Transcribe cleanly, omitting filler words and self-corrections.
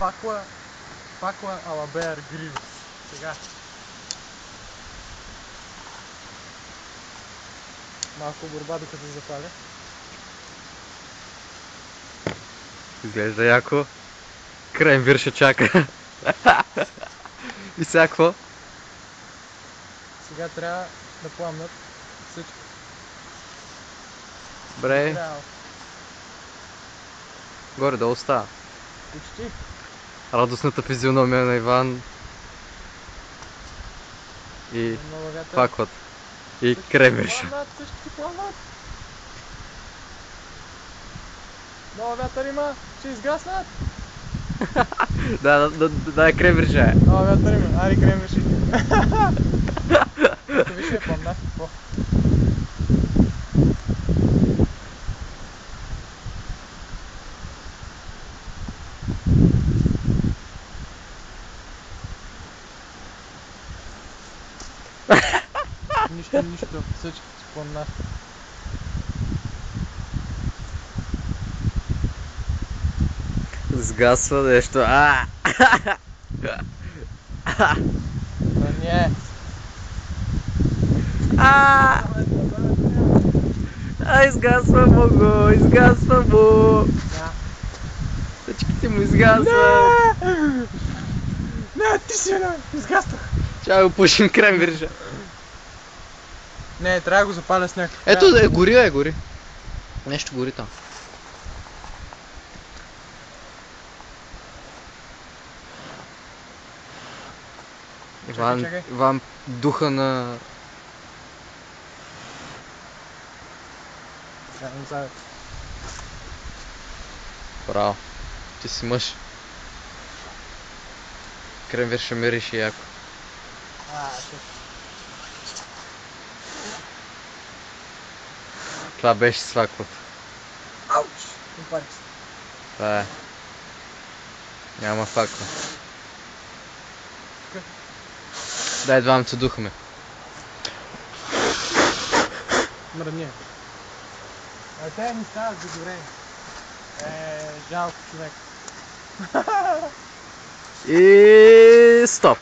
Факла ала Беар Грилс. Сега. Малко борба докато запаля. Изглежда яко. Кремвир ще чака. И сега какво? Сега трябва да пламнат всичко. Добре. Горе-долу става. Почти. Радостната физиономия на Иван. И факлът. И кремвирша. Всички пламнат. Много вятър има, ще изгаснат. Да, кремвирша. Много вятър има, ари кремвирши. Виж е пламнат. Нищо, всички спомнах. Сгасва нещо. Но не. Изгасва му го, изгасва му. Всичките му изгасва. Не, ти си изгаснах. Чай го пушим кремвирша. Не, трябва да го запаля с някакъв. Ето, гори. Нещо гори там. Иван духа на... Браво. Ти си мъж. Кремвир ще мирише яко. Това беше сваклото. Ауч! Това е. Няма факла. Дай двамца духаме. Мръдни. Те ни стават за добре. Жалко човек. И стоп!